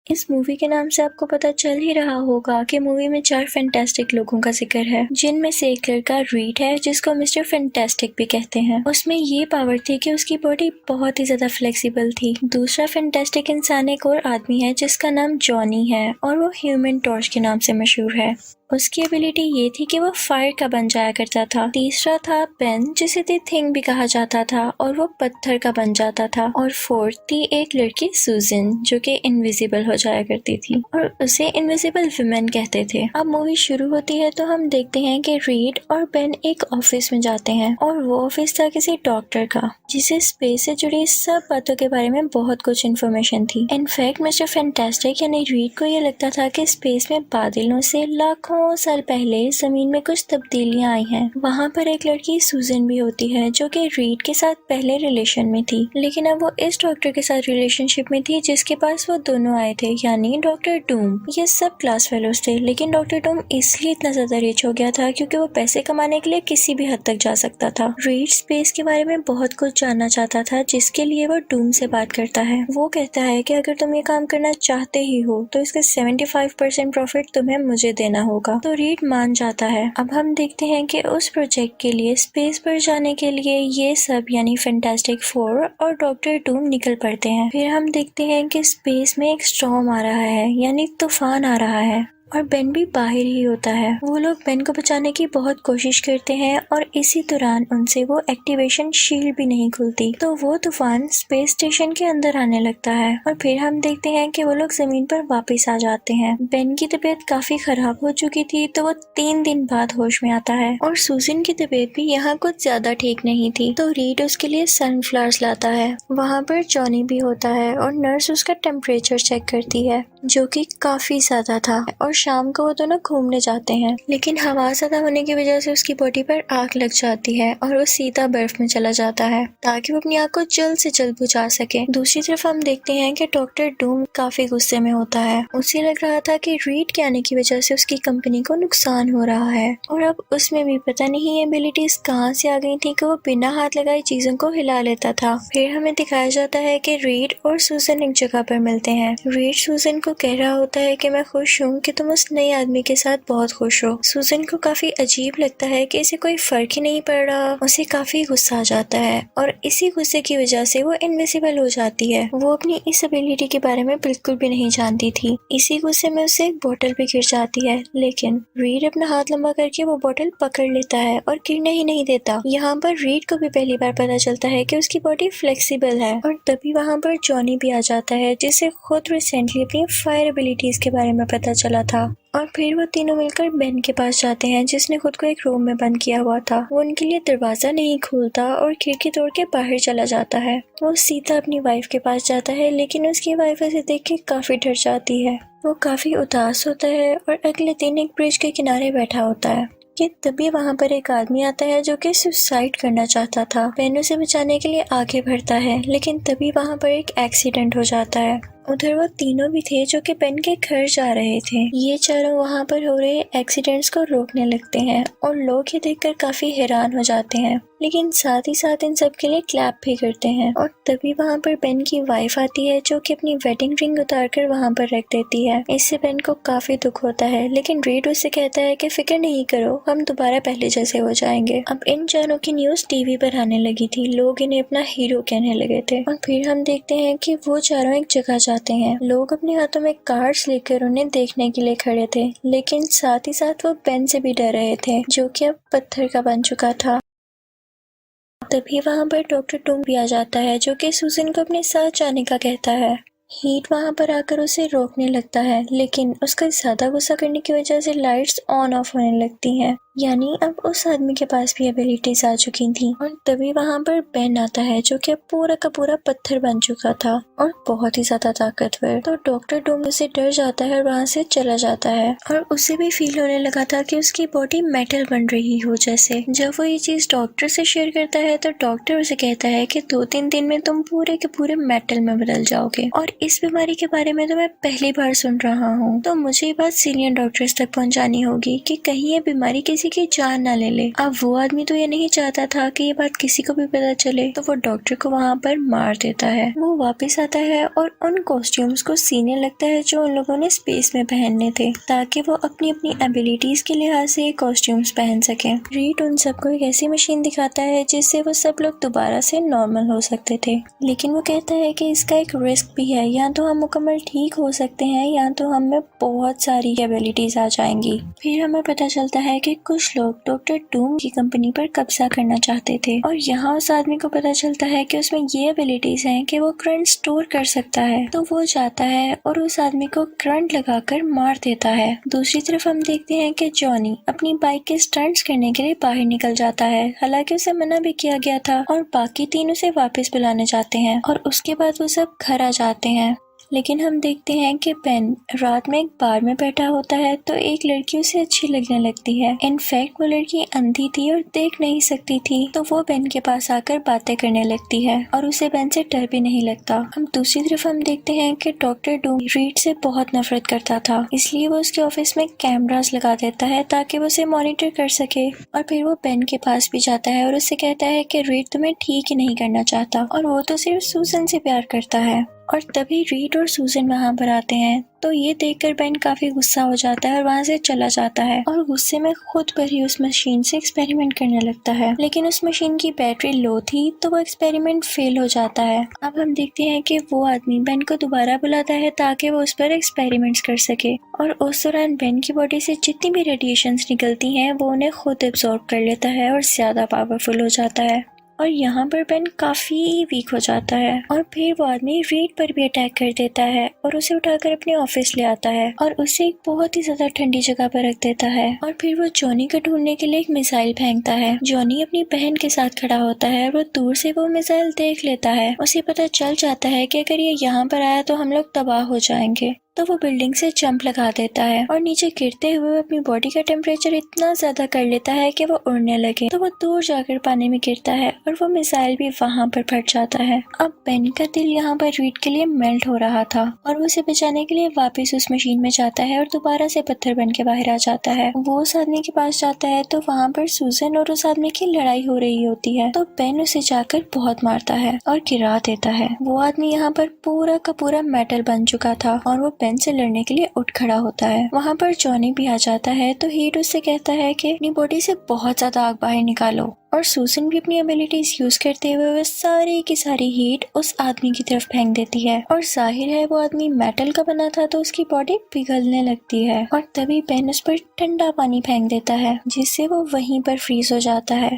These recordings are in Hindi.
इस मूवी के नाम से आपको पता चल ही रहा होगा कि मूवी में 4 फैंटास्टिक लोगों का जिक्र है, जिनमें से एक लड़का रीड है जिसको मिस्टर फैंटास्टिक भी कहते हैं। उसमें ये पावर थी कि उसकी बॉडी बहुत ही ज्यादा फ्लेक्सिबल थी। दूसरा फैंटास्टिक इंसान एक और आदमी है जिसका नाम जॉनी है और वो ह्यूमन टॉर्च के नाम से मशहूर है। उसकी एबिलिटी ये थी कि वो फायर का बन जाया करता था। तीसरा था पेन जिसे दी थिंग भी कहा जाता था और वो पत्थर का बन जाता था। और फोर्थ थी एक लड़की सुजन जो कि इनविजिबल हो जाया करती थी और उसे इनविजिबल वुमेन कहते थे। अब मूवी शुरू होती है तो हम देखते हैं कि रीड और पेन एक ऑफिस में जाते हैं और वो ऑफिस था किसी डॉक्टर का जिसे स्पेस से जुड़ी सब बातों के बारे में बहुत कुछ इन्फॉर्मेशन थी। इनफैक्ट मिस्टर फैंटास्टिक यानी रीड को ये लगता था कि स्पेस में बादलों से लाखों साल पहले जमीन में कुछ तब्दीलियां आई हैं। वहाँ पर एक लड़की सुजन भी होती है जो कि रीड के साथ पहले रिलेशन में थी, लेकिन अब वो इस डॉक्टर के साथ रिलेशनशिप में थी जिसके पास वो दोनों आए थे, यानी डॉक्टर डूम। ये सब क्लास फेलोज थे, लेकिन डॉक्टर डूम इसलिए इतना ज्यादा रिच हो गया था क्योंकि वो पैसे कमाने के लिए किसी भी हद तक जा सकता था। रीड स्पेस के बारे में बहुत कुछ जानना चाहता था जिसके लिए वो डूम से बात करता है। वो कहता है कि अगर तुम ये काम करना चाहते ही हो तो इसका 75% प्रॉफिट तुम्हें मुझे देना होगा। तो रीड मान जाता है। अब हम देखते हैं कि उस प्रोजेक्ट के लिए स्पेस पर जाने के लिए ये सब यानी फैंटास्टिक फोर और डॉक्टर डूम निकल पड़ते हैं। फिर हम देखते हैं कि स्पेस में एक स्टॉर्म आ रहा है यानी तूफान आ रहा है और बेन भी बाहर ही होता है। वो लोग बेन को बचाने की बहुत कोशिश करते हैं और इसी दौरान उनसे वो एक्टिवेशन शील्ड भी नहीं खुलती, तो वो तूफान स्पेस स्टेशन के अंदर आने लगता है। और फिर हम देखते हैं कि वो लोग जमीन पर वापस आ जाते हैं। बेन की तबीयत काफी खराब हो चुकी थी तो वो 3 दिन बाद होश में आता है और सुजन की तबीयत भी यहाँ कुछ ज्यादा ठीक नहीं थी, तो रीड उसके लिए सनफ्लावर्स लाता है। वहाँ पर जॉनी भी होता है और नर्स उसका टेम्परेचर चेक करती है जो कि काफी ज्यादा था और शाम को वो दोनों घूमने जाते हैं, लेकिन हवा ज्यादा होने की वजह से उसकी बॉडी पर आग लग जाती है और वो सीधा बर्फ में चला जाता है ताकि वो अपनी आग को जल्द से जल्द बुझा सके। दूसरी तरफ हम देखते हैं कि डॉक्टर डूम काफी गुस्से में होता है। उसे लग रहा था कि रीड के आने की वजह से उसकी कंपनी को नुकसान हो रहा है और अब उसमें भी पता नहीं एबिलिटीज कहाँ से आ गई थी कि वो बिना हाथ लगाए चीजों को हिला लेता था। फिर हमें दिखाया जाता है कि रीड और सुजन एक जगह पर मिलते हैं। रीड सुजन को कह रहा होता है कि मैं खुश हूँ कि तुम उस नए आदमी के साथ बहुत खुश हो। सुजन को काफी अजीब लगता है कि इसे कोई फर्क ही नहीं पड़ रहा। उसे काफी गुस्सा आ जाता है और इसी गुस्से की वजह से वो इनविजिबल हो जाती है। वो अपनी इस एबिलिटी के बारे में बिल्कुल भी नहीं जानती थी। इसी गुस्से में उसे एक बोतल भी गिर जाती है, लेकिन रीड अपना हाथ लंबा करके वो बोतल पकड़ लेता है और गिरने ही नहीं देता। यहाँ पर रीड को भी पहली बार पता चलता है कि उसकी बॉडी फ्लेक्सिबल है और तभी वहाँ पर जॉनी भी आ जाता है जिसे खुद रिसेंटली अपनी फायर एबिलिटीज के बारे में पता चला था। और फिर वो तीनों मिलकर बेन के पास जाते हैं जिसने खुद को एक रूम में बंद किया हुआ था। वो उनके लिए दरवाजा नहीं खोलता और खिड़की तोड़ के बाहर चला जाता है। वो सीधा अपनी वाइफ के पास जाता है, लेकिन उसकी वाइफ उसे देख के काफी डर जाती है। वो काफी उदास होता है और अगले दिन एक ब्रिज के किनारे बैठा होता है कि तभी वहाँ पर एक आदमी आता है जो कि सुसाइड करना चाहता था। बेन उसे बचाने के लिए आगे बढ़ता है, लेकिन तभी वहाँ पर एक एक्सीडेंट हो जाता है। उधर वो तीनों भी थे जो कि बेन के घर जा रहे थे। ये चारों वहाँ पर हो रहे एक्सीडेंट्स को रोकने लगते हैं और लोग ये देखकर काफी हैरान हो जाते हैं, लेकिन साथ ही साथ इन सब के लिए क्लैप भी करते हैं। और तभी वहाँ पर बेन की वाइफ आती है जो कि अपनी वेडिंग रिंग उतारकर वहाँ पर रख देती है। इससे बेन को काफी दुख होता है, लेकिन रीड उससे कहता है कि फिक्र नहीं करो, हम दोबारा पहले जैसे हो जाएंगे। अब इन चारों की न्यूज टीवी पर आने लगी थी, लोग इन्हें अपना हीरो कहने लगे थे। और फिर हम देखते हैं कि वो चारों एक जगह जाते हैं। लोग अपने हाथों में कार्ड्स लेकर उन्हें देखने के लिए खड़े थे, लेकिन साथ ही साथ वो बेन से भी डर रहे थे जो कि अब पत्थर का बन चुका था। तभी वहाँ पर डॉक्टर डूम भी आ जाता है जो कि सुजन को अपने साथ जाने का कहता है। हीट वहाँ पर आकर उसे रोकने लगता है, लेकिन उसका ज्यादा गुस्सा करने की वजह से लाइट्स ऑन ऑफ होने लगती हैं, यानी अब उस आदमी के पास भी एबिलिटीज आ चुकी थी। और तभी वहाँ पर बेन आता है जो कि पूरा का पूरा पत्थर बन चुका था और बहुत ही ज्यादा ताकतवर। तो डॉक्टर डूम उसे डर जाता है और वहाँ से चला जाता है और उसे भी फील होने लगा था कि उसकी बॉडी मेटल बन रही हो जैसे। जब वो ये चीज डॉक्टर से शेयर करता है तो डॉक्टर उसे कहता है कि 2-3 दिन में तुम पूरे के पूरे मेटल में बदल जाओगे और इस बीमारी के बारे में तो मैं पहली बार सुन रहा हूँ। तो मुझे ये बात सीनियर डॉक्टर्स तक पहुँचानी होगी कि कहीं ये बीमारी किसी किसी की जान ना ले ले। अब वो आदमी तो ये नहीं चाहता था कि ये बात किसी को भी पता चले, तो वो डॉक्टर को वहाँ पर मार देता है। वो वापस आता है और उन कॉस्ट्यूम्स को सीने लगता है जो उन लोगों ने स्पेस में पहनने थे, ताकि वो अपनी अपनी एबिलिटीज के लिहाज से ये कॉस्ट्यूम्स पहन सके। रीड उन सबको एक ऐसी मशीन दिखाता है जिससे वो सब लोग दोबारा से नॉर्मल हो सकते थे, लेकिन वो कहता है कि इसका एक रिस्क भी है, या तो हम मुकम्मल ठीक हो सकते हैं या तो हमें बहुत सारी एबिलिटीज आ जाएंगी। फिर हमें पता चलता है कि कुछ लोग डॉक्टर डूम की कंपनी पर कब्जा करना चाहते थे, और यहाँ उस आदमी को पता चलता है कि उसमें ये एबिलिटीज हैं कि वो करंट स्टोर कर सकता है। तो वो जाता है और उस आदमी को करंट लगाकर मार देता है। दूसरी तरफ हम देखते हैं कि जॉनी अपनी बाइक के स्टंट्स करने के लिए बाहर निकल जाता है, हालांकि उसे मना भी किया गया था, और बाकी तीन उसे वापस बुलाने जाते हैं और उसके बाद वो सब घर आ जाते हैं। लेकिन हम देखते हैं कि बेन रात में एक बार में बैठा होता है तो एक लड़की उसे अच्छी लगने लगती है। इनफैक्ट वो लड़की अंधी थी और देख नहीं सकती थी, तो वो बेन के पास आकर बातें करने लगती है और उसे बेन से डर भी नहीं लगता। हम दूसरी तरफ हम देखते हैं कि डॉक्टर डूम रीड से बहुत नफरत करता था, इसलिए वो उसके ऑफिस में कैमरास लगा देता है ताकि वो उसे मॉनिटर कर सके। और फिर वो बेन के पास भी जाता है और उससे कहता है कि रीड तुम्हें ठीक ही नहीं करना चाहता और वो तो सिर्फ सूजन से प्यार करता है। और तभी रीड और सूजन वहाँ पर आते हैं, तो ये देखकर बेन काफी गुस्सा हो जाता है और वहाँ से चला जाता है और गुस्से में खुद पर ही उस मशीन से एक्सपेरिमेंट करने लगता है। लेकिन उस मशीन की बैटरी लो थी तो वो एक्सपेरिमेंट फेल हो जाता है। अब हम देखते हैं कि वो आदमी बेन को दोबारा बुलाता है ताकि वो उस पर एक्सपेरिमेंट्स कर सके, और उस दौरान बेन की बॉडी से जितनी भी रेडिएशंस निकलती हैं वो उन्हें खुद एब्जॉर्ब कर लेता है और ज्यादा पावरफुल हो जाता है। और यहाँ पर बेन काफी वीक हो जाता है और फिर वो आदमी रीड पर भी अटैक कर देता है और उसे उठाकर अपने ऑफिस ले आता है और उसे एक बहुत ही ज्यादा ठंडी जगह पर रख देता है। और फिर वो जॉनी को ढूंढने के लिए एक मिसाइल फेंकता है। जॉनी अपनी बहन के साथ खड़ा होता है, वो दूर से वो मिसाइल देख लेता है। उसे पता चल जाता है कि अगर ये यहाँ पर आया तो हम लोग तबाह हो जाएंगे, तो वो बिल्डिंग से जंप लगा देता है और नीचे गिरते हुए अपनी बॉडी का टेम्परेचर इतना ज्यादा कर लेता है कि वो उड़ने लगे। तो वो दूर जाकर पानी में गिरता है और वो मिसाइल भी वहाँ पर फट जाता है। अब बेन का दिल यहाँ पर रीड के लिए मेल्ट हो रहा था और वो उसे बचाने के लिए वापस उस मशीन में जाता है और दोबारा से पत्थर बन के बाहर आ जाता है। वो उस आदमी के पास जाता है तो वहाँ पर सूजन और उस आदमी की लड़ाई हो रही होती है, तो बेन उसे जाकर बहुत मारता है और गिरा देता है। वो आदमी यहाँ पर पूरा का पूरा मेटल बन चुका था और वो बेन से लड़ने के लिए उठ खड़ा होता है। वहाँ पर जॉनी भी आ जाता है, तो हीट उससे कहता है कि अपनी बॉडी से बहुत ज्यादा आग बाहर निकालो, और सूजन भी अपनी एबिलिटीज यूज करते हुए वह सारी की सारी हीट उस आदमी की तरफ फेंक देती है। और जाहिर है वो आदमी मेटल का बना था तो उसकी बॉडी पिघलने लगती है, और तभी बेन उस पर ठंडा पानी फेंक देता है जिससे वो वहीं पर फ्रीज हो जाता है।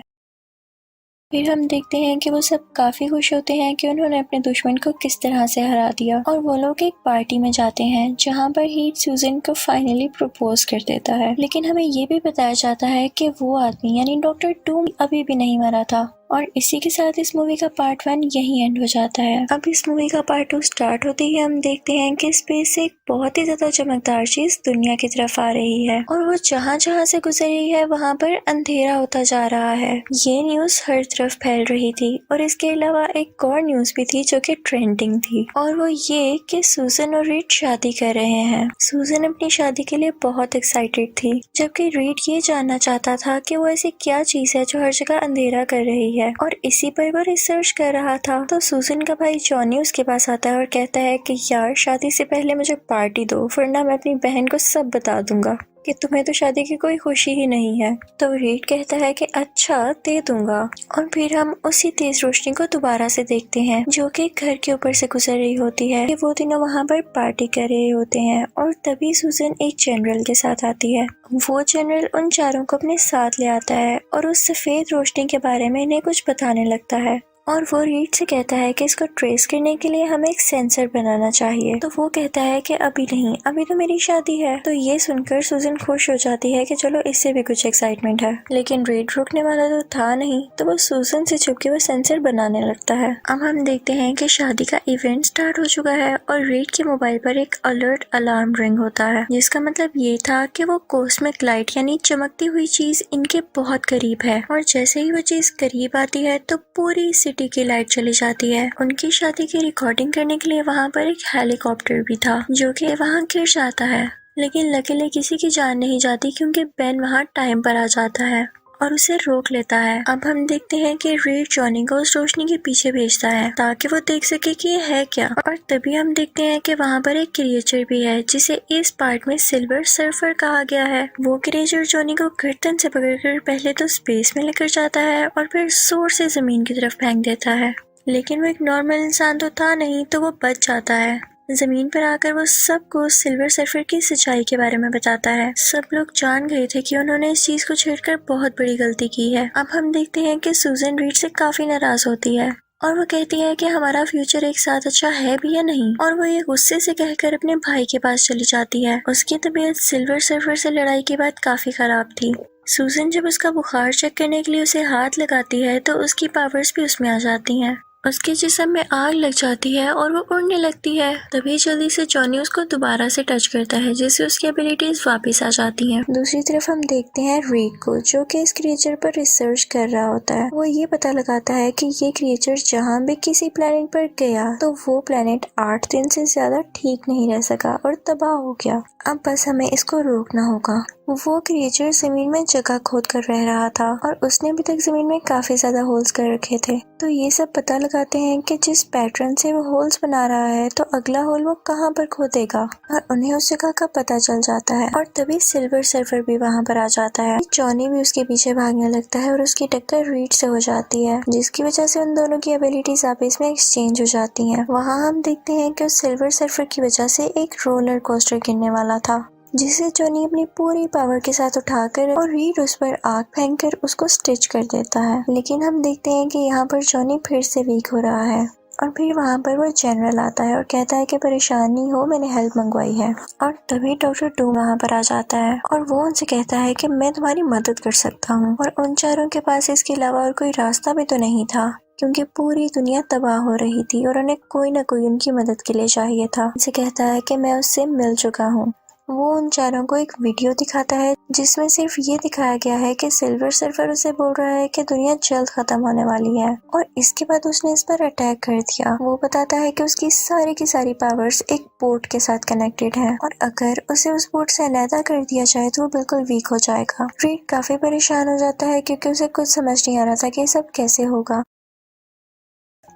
फिर हम देखते हैं कि वो सब काफी खुश होते हैं कि उन्होंने अपने दुश्मन को किस तरह से हरा दिया, और वो लोग एक पार्टी में जाते हैं जहाँ पर हीट सूजन को फाइनली प्रपोज कर देता है। लेकिन हमें ये भी बताया जाता है कि वो आदमी यानी डॉक्टर डूम अभी भी नहीं मरा था। और इसी के साथ इस मूवी का पार्ट 1 यही एंड हो जाता है। अब इस मूवी का पार्ट 2 स्टार्ट होते ही हम देखते हैं कि स्पेस से एक बहुत ही ज्यादा चमकदार चीज दुनिया की तरफ आ रही है, और वो जहाँ जहाँ से गुजर रही है वहाँ पर अंधेरा होता जा रहा है। ये न्यूज हर तरफ फैल रही थी, और इसके अलावा एक और न्यूज भी थी जो कि ट्रेंडिंग थी, और वो ये कि सूजन और रीड शादी कर रहे हैं। सूजन अपनी शादी के लिए बहुत एक्साइटेड थी, जबकि रीड ये जानना चाहता था कि वो ऐसी क्या चीज है जो हर जगह अंधेरा कर रही है, और इसी पर वो रिसर्च कर रहा था। तो सूजन का भाई जॉनी उसके पास आता है और कहता है कि यार शादी से पहले मुझे पार्टी दो, वरना मैं अपनी बहन को सब बता दूंगा कि तुम्हें तो शादी की कोई खुशी ही नहीं है। तो रीड कहता है कि अच्छा दे दूंगा। और फिर हम उसी तेज रोशनी को दोबारा से देखते हैं जो कि घर के ऊपर से गुजर रही होती है कि वो तीनों वहाँ पर पार्टी कर रहे होते हैं, और तभी सूजन एक जनरल के साथ आती है। वो जनरल उन चारों को अपने साथ ले आता है और उस सफेद रोशनी के बारे में इन्हें कुछ बताने लगता है, और वो रीड से कहता है कि इसको ट्रेस करने के लिए हमें एक सेंसर बनाना चाहिए। तो वो कहता है कि अभी नहीं, अभी तो मेरी शादी है। तो ये सुनकर सूजन खुश हो जाती है कि चलो इससे भी कुछ एक्साइटमेंट है, लेकिन रीड रुकने वाला तो था नहीं, तो वो सूजन से छुप के वो सेंसर बनाने लगता है। अब हम देखते हैं कि शादी का इवेंट स्टार्ट हो चुका है और रीड के मोबाइल पर एक अलर्ट अलार्म रिंग होता है, जिसका मतलब ये था कि वो कॉस्मिक लाइट यानी चमकती हुई चीज इनके बहुत करीब है, और जैसे ही वो चीज करीब आती है तो पूरी सिटी की लाइट चली जाती है। उनकी शादी की रिकॉर्डिंग करने के लिए वहाँ पर एक हेलीकॉप्टर भी था जो कि वहाँ गिर जाता है। लेकिन लकीली किसी की जान नहीं जाती क्योंकि बेन वहाँ टाइम पर आ जाता है और उसे रोक लेता है। अब हम देखते हैं कि रीड जॉनी को उस रोशनी के पीछे भेजता है ताकि वो देख सके कि ये है क्या, और तभी हम देखते हैं कि वहाँ पर एक क्रिएचर भी है जिसे इस पार्ट में सिल्वर सर्फर कहा गया है। वो क्रिएचर जॉनी को गर्दन से पकड़कर पहले तो स्पेस में लेकर जाता है और फिर जोर से जमीन की तरफ फेंक देता है, लेकिन वो एक नॉर्मल इंसान तो था नहीं, तो वो बच जाता है। जमीन पर आकर वो सबको सिल्वर सर्फर की सच्चाई के बारे में बताता है। सब लोग जान गए थे कि उन्होंने इस चीज को छेड़कर बहुत बड़ी गलती की है। अब हम देखते हैं कि सूजन रीड से काफी नाराज होती है और वो कहती है कि हमारा फ्यूचर एक साथ अच्छा है भी या नहीं, और वो ये गुस्से से कहकर अपने भाई के पास चली जाती है। उसकी तबीयत सिल्वर सर्फर से लड़ाई के बाद काफी खराब थी। सूजन जब उसका बुखार चेक करने के लिए उसे हाथ लगाती है तो उसकी पावर्स भी उसमें आ जाती हैं। उसके जिस्म में आग लग जाती है और वो उड़ने लगती है। तभी जल्दी से जॉनी उसको दोबारा से टच करता है जिससे उसकी एबिलिटीज वापस आ जाती हैं। दूसरी तरफ हम देखते हैं रीड को जो कि इस क्रिएचर पर रिसर्च कर रहा होता है। वो ये पता लगाता है कि ये क्रिएचर जहाँ भी किसी प्लेनेट पर गया तो वो प्लेनेट 8 दिन से ज्यादा ठीक नहीं रह सका और तबाह हो गया। अब बस हमें इसको रोकना होगा। वो क्रिएचर जमीन में जगह खोद कर रह रहा था और उसने अभी तक जमीन में काफी ज्यादा होल्स कर रखे थे। तो ये सब पता लगाते हैं कि जिस पैटर्न से वो होल्स बना रहा है तो अगला होल वो कहाँ पर खोदेगा, और उन्हें उस जगह का पता चल जाता है। और तभी सिल्वर सर्फर भी वहाँ पर आ जाता है। जॉनी भी उसके पीछे भागने लगता है और उसकी टक्कर रीड से हो जाती है जिसकी वजह से उन दोनों की एबिलिटीज आपस में एक्सचेंज हो जाती है। वहाँ हम देखते हैं कि उस सिल्वर सर्फर की वजह से एक रोलर कोस्टर गिरने वाला था जिसे जॉनी अपनी पूरी पावर के साथ उठाकर और रीड उस पर आग फेंककर उसको स्टिच कर देता है। लेकिन हम देखते हैं कि यहाँ पर जॉनी फिर से वीक हो रहा है और फिर वहाँ पर वो जनरल आता है और कहता है कि परेशान नहीं हो, मैंने हेल्प मंगवाई है। और तभी डॉक्टर डूम वहाँ पर आ जाता है और वो उनसे कहता है कि मैं तुम्हारी मदद कर सकता हूँ। और उन चारों के पास इसके अलावा और कोई रास्ता भी तो नहीं था क्योंकि पूरी दुनिया तबाह हो रही थी और उन्हें कोई न कोई उनकी मदद के लिए चाहिए था। उनसे कहता है कि मैं उससे मिल चुका हूँ। वो उन चारों को एक वीडियो दिखाता है जिसमें सिर्फ ये दिखाया गया है कि सिल्वर सर्फर उसे बोल रहा है कि दुनिया जल्द खत्म होने वाली है और इसके बाद उसने इस पर अटैक कर दिया। वो बताता है कि उसकी सारी की सारी पावर्स एक बोट के साथ कनेक्टेड है और अगर उसे उस बोट से अलहदा कर दिया जाए तो वो बिल्कुल वीक हो जाएगा। रीड काफी परेशान हो जाता है क्योंकि उसे कुछ समझ नहीं आ रहा था कि सब कैसे होगा।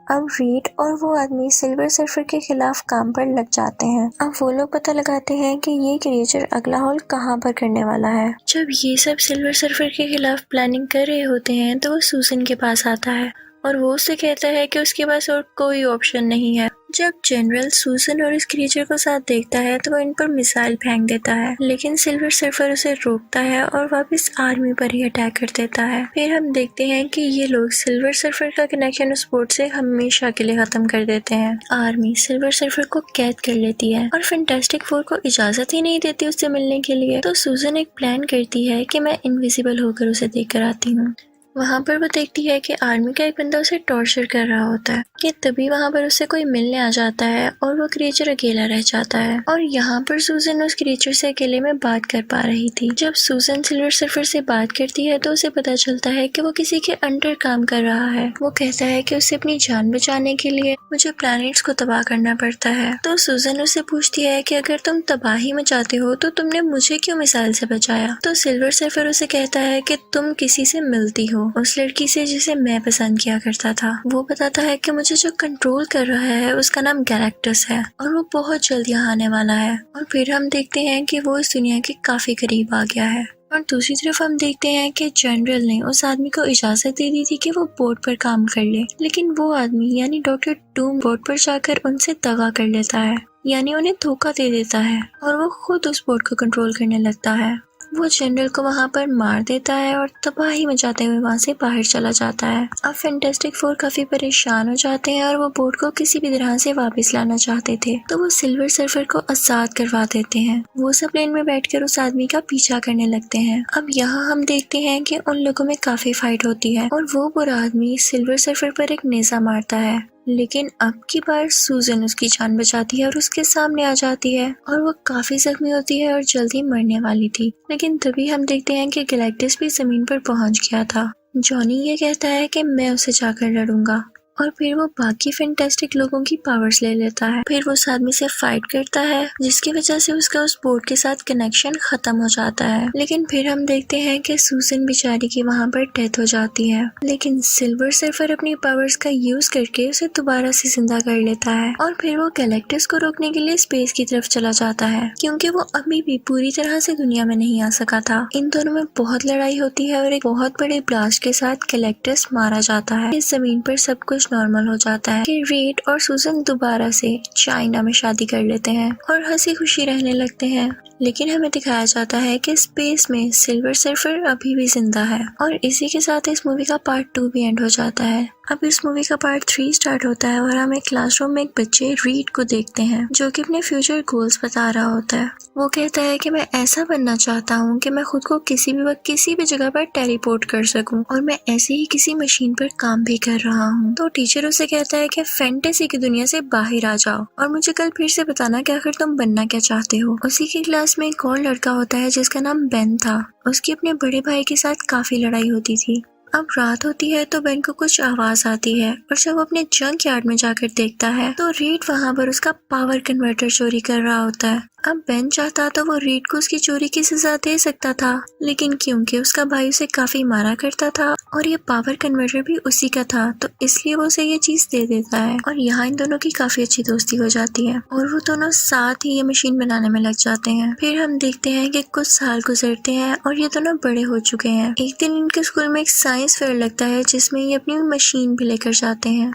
अब रीड और वो आदमी सिल्वर सर्फर के खिलाफ काम पर लग जाते हैं। अब वो लोग पता लगाते हैं कि ये क्रिएचर अगला होल कहाँ पर करने वाला है। जब ये सब सिल्वर सर्फर के खिलाफ प्लानिंग कर रहे होते हैं तो वो सूजन के पास आता है और वो उससे कहता है कि उसके पास और कोई ऑप्शन नहीं है। जब जनरल सूजन और इस क्रिएचर को साथ देखता है तो वो इन पर मिसाइल फेंक देता है, लेकिन सिल्वर सर्फर उसे रोकता है और वापस आर्मी पर ही अटैक कर देता है। फिर हम देखते हैं कि ये लोग सिल्वर सर्फर का कनेक्शन उस बोट से हमेशा के लिए खत्म कर देते हैं। आर्मी सिल्वर सर्फर को कैद कर लेती है और फैंटास्टिक फोर को इजाजत ही नहीं देती उससे मिलने के लिए। तो सूजन एक प्लान करती है कि मैं इनविजिबल होकर उसे देख कर आती हूँ। वहाँ पर वो देखती है कि आर्मी का एक बंदा उसे टॉर्चर कर रहा होता है कि तभी वहाँ पर उससे कोई मिलने आ जाता है और वो क्रिएचर अकेला रह जाता है। और यहाँ पर सूजन उस क्रिएचर से अकेले में बात कर पा रही थी। जब सूजन सिल्वर सर्फर से बात करती है तो उसे पता चलता है कि वो किसी के अंडर काम कर रहा है। वो कहता है कि उसे अपनी जान बचाने के लिए मुझे प्लैनेट्स को तबाह करना पड़ता है। तो सूजन उससे पूछती है कि अगर तुम तबाही मचाते हो तो तुमने मुझे क्यों मिसाइल से बचाया। तो सिल्वर सर्फर उसे कहता है कि तुम किसी से मिलती हो, उस लड़की से जिसे मैं पसंद किया करता था। वो बताता है कि मुझे जो कंट्रोल कर रहा है उसका नाम गैलेक्टस है और वो बहुत जल्द यहाँ आने वाला है। और फिर हम देखते हैं कि वो इस दुनिया के काफी करीब आ गया है। और दूसरी तरफ हम देखते हैं कि जनरल ने उस आदमी को इजाजत दे दी थी कि वो बोट पर काम कर ले, लेकिन वो आदमी यानी डॉक्टर डूम बोट पर जाकर उनसे दगा कर लेता है, यानी उन्हें धोखा दे देता है और वो खुद उस बोट को कंट्रोल करने लगता है। वो जनरल को वहाँ पर मार देता है और तबाही मचाते हुए वहाँ से बाहर चला जाता है। अब फैंटास्टिक फोर काफी परेशान हो जाते हैं और वो बोट को किसी भी तरह से वापस लाना चाहते थे, तो वो सिल्वर सर्फर को आजाद करवा देते हैं। वो सब प्लेन में बैठकर उस आदमी का पीछा करने लगते हैं। अब यहाँ हम देखते हैं कि उन लोगों में काफी फाइट होती है और वो बुरा आदमी सिल्वर सर्फर पर एक नेजा मारता है, लेकिन अब की बार सूजन उसकी जान बचाती है और उसके सामने आ जाती है और वो काफी जख्मी होती है और जल्दी मरने वाली थी। लेकिन तभी हम देखते हैं कि गैलेक्टस भी जमीन पर पहुंच गया था। जॉनी ये कहता है कि मैं उसे जाकर लड़ूंगा, और फिर वो बाकी फैंटास्टिक लोगों की पावर्स ले लेता है। फिर वो उस आदमी से फाइट करता है जिसकी वजह से उसका उस बोर्ड के साथ कनेक्शन खत्म हो जाता है। लेकिन फिर हम देखते हैं कि सूजन बेचारी की वहाँ पर डेथ हो जाती है, लेकिन सिल्वर सर्फर अपनी पावर्स का यूज करके उसे दोबारा से जिंदा कर लेता है और फिर वो गैलेक्टस को रोकने के लिए स्पेस की तरफ चला जाता है क्योंकि वो अभी भी पूरी तरह से दुनिया में नहीं आ सका था। इन दोनों में बहुत लड़ाई होती है और एक बहुत बड़े ब्लास्ट के साथ गैलेक्टस मारा जाता है। इस जमीन पर सब कुछ नॉर्मल हो जाता है कि रीड और सूजन दोबारा से चाइना में शादी कर लेते हैं और हंसी खुशी रहने लगते हैं। लेकिन हमें दिखाया जाता है कि स्पेस में सिल्वर सर्फर अभी भी जिंदा है और इसी के साथ इस मूवी का पार्ट 2 भी एंड हो जाता है। अब इस मूवी का पार्ट 3 स्टार्ट होता है और हम एक क्लासरूम में एक बच्चे रीड को देखते हैं जो कि अपने फ्यूचर गोल्स बता रहा होता है। वो कहता है कि मैं ऐसा बनना चाहता हूँ कि मैं खुद को किसी भी वक्त किसी भी जगह पर टेलीपोर्ट कर सकूं और मैं ऐसे ही किसी मशीन पर काम भी कर रहा हूँ। तो टीचर उसे कहता है कि फैंटेसी की दुनिया से बाहर आ जाओ और मुझे कल फिर से बताना कि आखिर तुम बनना क्या चाहते हो। उसी की क्लास में एक और लड़का होता है जिसका नाम बेन था। उसकी अपने बड़े भाई के साथ काफी लड़ाई होती थी। अब रात होती है तो बेन को कुछ आवाज आती है और जब वो अपने जंक यार्ड में जाकर देखता है तो रीड वहाँ पर उसका पावर कन्वर्टर चोरी कर रहा होता है। अब बेन चाहता तो वो रीड को उसकी चोरी की सजा दे सकता था, लेकिन क्योंकि उसका भाई उसे काफी मारा करता था और ये पावर कन्वर्टर भी उसी का था तो इसलिए वो उसे ये चीज दे देता है और यहाँ इन दोनों की काफी अच्छी दोस्ती हो जाती है और वो दोनों साथ ही ये मशीन बनाने में लग जाते हैं। फिर हम देखते हैं कि कुछ साल गुजरते हैं और ये दोनों बड़े हो चुके हैं। एक दिन इनके स्कूल में एक साइंस फेयर लगता है जिसमें ये अपनी मशीन भी लेकर जाते हैं।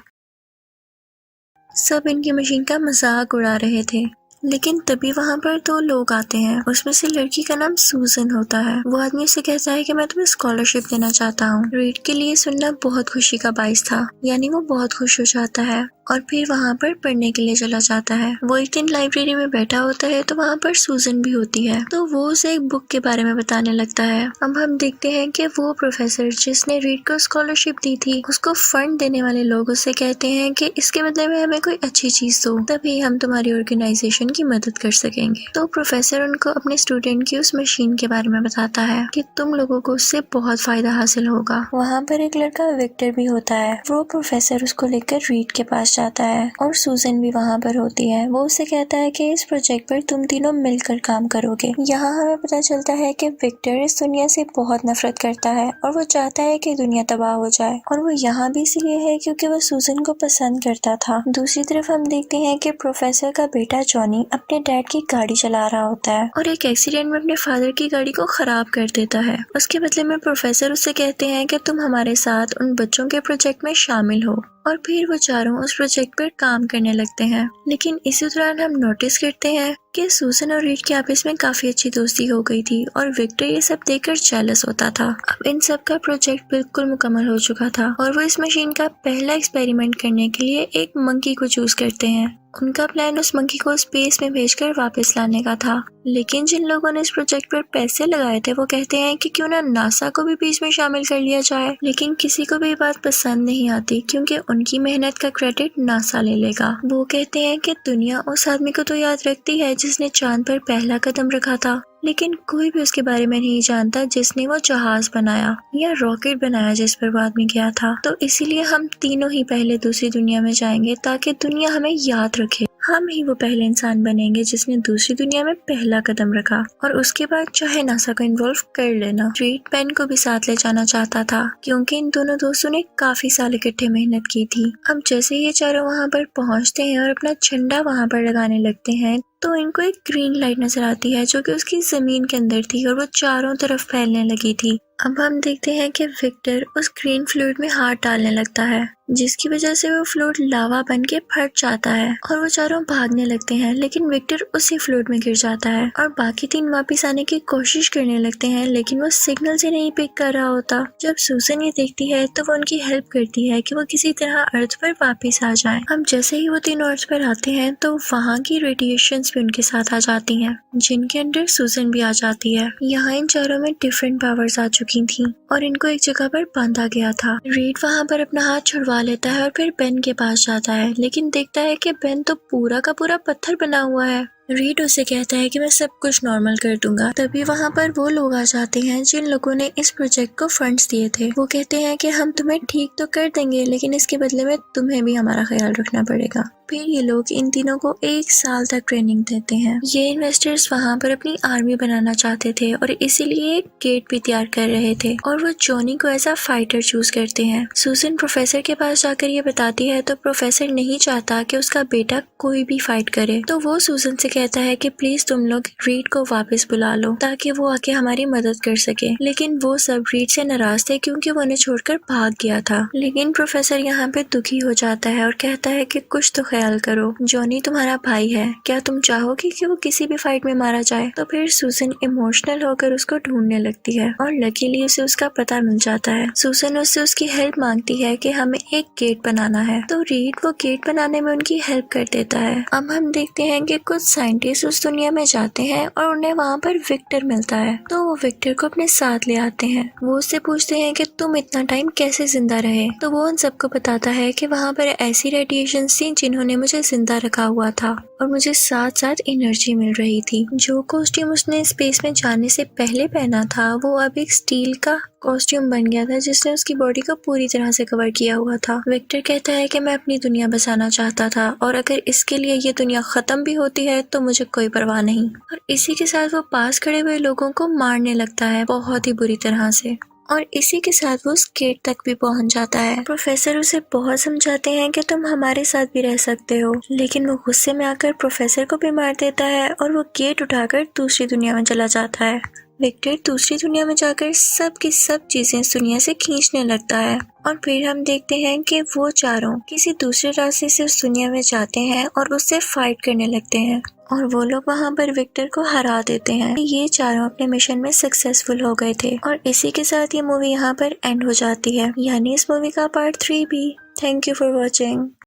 सब इनकी मशीन का मजाक उड़ा रहे थे, लेकिन तभी वहाँ पर 2 लोग आते हैं। उसमें से लड़की का नाम सूजन होता है। वो आदमी उसे कहता है कि मैं तुम्हें स्कॉलरशिप देना चाहता हूँ। रीड के लिए सुनना बहुत खुशी का बाइस था, यानी वो बहुत खुश हो जाता है और फिर वहाँ पर पढ़ने के लिए चला जाता है। वो एक दिन लाइब्रेरी में बैठा होता है तो वहाँ पर सूजन भी होती है तो वो उसे एक बुक के बारे में बताने लगता है। अब हम देखते हैं कि वो प्रोफेसर जिसने रीड को स्कॉलरशिप दी थी उसको फंड देने वाले लोग उससे कहते हैं कि इसके बदले में हमें कोई अच्छी चीज दो, तभी हम तुम्हारी ऑर्गेनाइजेशन की मदद कर सकेंगे। तो प्रोफेसर उनको अपने स्टूडेंट की उस मशीन के बारे में बताता है कि तुम लोगों को उससे बहुत फायदा हासिल होगा। वहाँ पर एक लड़का विक्टर भी होता है। वो प्रोफेसर उसको लेकर रीड के पास जाता है और सूजन भी वहाँ पर होती है। वो उसे कहता है कि इस प्रोजेक्ट पर तुम तीनों मिलकर काम करोगे। यहाँ हमें पता चलता है कि विक्टर इस दुनिया से बहुत नफरत करता है और वो चाहता है कि दुनिया तबाह हो जाए और वो यहाँ भी इसलिए है क्योंकि वो सूजन को पसंद करता था। दूसरी तरफ हम देखते हैं कि प्रोफेसर का बेटा जॉनी अपने डैड की गाड़ी चला रहा होता है और एक एक्सीडेंट में अपने फादर की गाड़ी को खराब कर देता है। उसके बदले में प्रोफेसर उससे कहते हैं कि तुम हमारे साथ उन बच्चों के प्रोजेक्ट में शामिल हो और फिर वो चारों उस प्रोजेक्ट पर काम करने लगते हैं। लेकिन इसी दौरान हम नोटिस करते हैं कि सूजन और रीड के आपस में काफी अच्छी दोस्ती हो गई थी और विक्टर ये सब देखकर जेलस होता था। अब इन सब का प्रोजेक्ट बिल्कुल मुकम्मल हो चुका था और वो इस मशीन का पहला एक्सपेरिमेंट करने के लिए एक मंकी को चूज करते हैं। उनका प्लान उस मंकी को स्पेस में भेजकर वापस लाने का था, लेकिन जिन लोगों ने इस प्रोजेक्ट पर पैसे लगाए थे वो कहते हैं कि क्यों ना नासा को भी बीच में शामिल कर लिया जाए। लेकिन किसी को भी ये बात पसंद नहीं आती क्योंकि उनकी मेहनत का क्रेडिट नासा ले लेगा। वो कहते हैं कि दुनिया उस आदमी को तो याद रखती है जिसने चांद पर पहला कदम रखा था, लेकिन कोई भी उसके बारे में नहीं जानता जिसने वो जहाज बनाया या रॉकेट बनाया जिस पर वो आदमी गया था। तो इसीलिए हम तीनों ही पहले दूसरी दुनिया में जाएंगे ताकि दुनिया हमें याद रखे। हम ही वो पहले इंसान बनेंगे जिसने दूसरी दुनिया में पहला कदम रखा और उसके बाद चाहे नासा को इन्वॉल्व कर लेना। रीड पेन को भी साथ ले जाना चाहता था क्योंकि इन दोनों दोस्तों ने काफी साल इकट्ठे मेहनत की थी। अब जैसे ये चारों वहाँ पर पहुँचते हैं और अपना झंडा वहाँ पर लगाने लगते हैं तो इनको एक ग्रीन लाइट नजर आती है जो कि उसकी जमीन के अंदर थी और वो चारों तरफ फैलने लगी थी। अब हम देखते हैं कि विक्टर उस ग्रीन फ्लूइड में हाथ डालने लगता है जिसकी वजह से वो फ्लूइड लावा बन के फट जाता है और वो चारों भागने लगते हैं, लेकिन विक्टर उसी फ्लूइड में गिर जाता है और बाकी 3 वापस आने की कोशिश करने लगते हैं लेकिन वो सिग्नल से नहीं पिक कर रहा होता। जब सूजन ये देखती है तो वो उनकी हेल्प करती है कि वो किसी तरह अर्थ पर वापस आ जाएं। अब जैसे ही वो तीनों अर्थ पर आते हैं तो वहाँ की रेडिएशन भी उनके साथ आ जाती हैं जिनके अंदर सूजन भी आ जाती है। यहाँ इन चारों में डिफरेंट पावर्स आ चुकी थी और इनको एक जगह पर बांधा गया था। रीड वहाँ पर अपना हाथ छुड़वा लेता है और फिर बेन के पास जाता है, लेकिन देखता है कि बेन तो पूरा का पूरा पत्थर बना हुआ है। रीड उसे कहता है कि मैं सब कुछ नॉर्मल कर दूंगा। तभी वहाँ पर वो लोग आ जाते हैं जिन लोगों ने इस प्रोजेक्ट को फंड्स दिए थे। वो कहते हैं कि हम तुम्हें ठीक तो कर देंगे, लेकिन इसके बदले में तुम्हें भी हमारा ख्याल रखना पड़ेगा। फिर ये लोग इन तीनों को 1 साल तक ट्रेनिंग देते हैं। ये इन्वेस्टर्स वहाँ पर अपनी आर्मी बनाना चाहते थे और इसीलिए एक गेट भी तैयार कर रहे थे और वो जॉनी को एज अ फाइटर चूज करते हैं। सुसन प्रोफेसर के पास जाकर ये बताती है तो प्रोफेसर नहीं चाहता कि उसका बेटा कोई भी फाइट करे, तो वो सुसन से कहता है कि प्लीज तुम लोग रीड को वापस बुला लो ताकि वो आके हमारी मदद कर सके। लेकिन वो सब रीड से नाराज थे क्योंकि वो उन्हें छोड़कर भाग गया था। लेकिन प्रोफेसर यहाँ पे दुखी हो जाता है और कहता है कि कुछ तो ख्याल करो, जॉनी तुम्हारा भाई है, क्या तुम चाहोगे कि वो किसी भी फाइट में मारा जाए? तो फिर सुसन इमोशनल होकर उसको ढूंढने लगती है और लकीली उसे उसका पता मिल जाता है। सुसन उससे उसकी हेल्प मांगती है कि हमें एक गेट बनाना है, तो रीड वो गेट बनाने में उनकी हेल्प कर देता है। अब हम देखते हैं कि कुछ साइंटिस्ट उस दुनिया में जाते हैं और उन्हें वहाँ पर विक्टर मिलता है, तो वो विक्टर को अपने साथ ले आते हैं। वो उससे पूछते हैं कि तुम इतना टाइम कैसे जिंदा रहे, तो वो उन सबको बताता है कि वहाँ पर ऐसी रेडिएशन थी जिन्होंने मुझे जिंदा रखा हुआ था और मुझे साथ साथ एनर्जी मिल रही थी। जो कॉस्ट्यूम उसने स्पेस में जाने से पहले पहना था वो अब एक स्टील का कॉस्ट्यूम बन गया था जिसने उसकी बॉडी को पूरी तरह से कवर किया हुआ था। विक्टर कहता है कि मैं अपनी दुनिया बसाना चाहता था और अगर इसके लिए ये दुनिया खत्म भी होती है तो मुझे कोई परवाह नहीं। और इसी के साथ वो पास खड़े हुए लोगों को मारने लगता है बहुत ही बुरी तरह से और इसी के साथ वो उस गेट तक भी पहुंच जाता है। प्रोफेसर उसे बहुत समझाते हैं कि तुम हमारे साथ भी रह सकते हो, लेकिन वो गुस्से में आकर प्रोफेसर को भी मार देता है और वो गेट उठाकर दूसरी दुनिया में चला जाता है। विक्टर दूसरी दुनिया में जाकर सब की सब चीजें इस दुनिया से खींचने लगता है और फिर हम देखते हैं कि वो चारों किसी दूसरे रास्ते से उस दुनिया में जाते हैं और उससे फाइट करने लगते हैं और वो लोग वहाँ पर विक्टर को हरा देते हैं। ये चारों अपने मिशन में सक्सेसफुल हो गए थे और इसी के साथ ये मूवी यहाँ पर एंड हो जाती है, यानी इस मूवी का पार्ट 3 भी। Thank you for watching.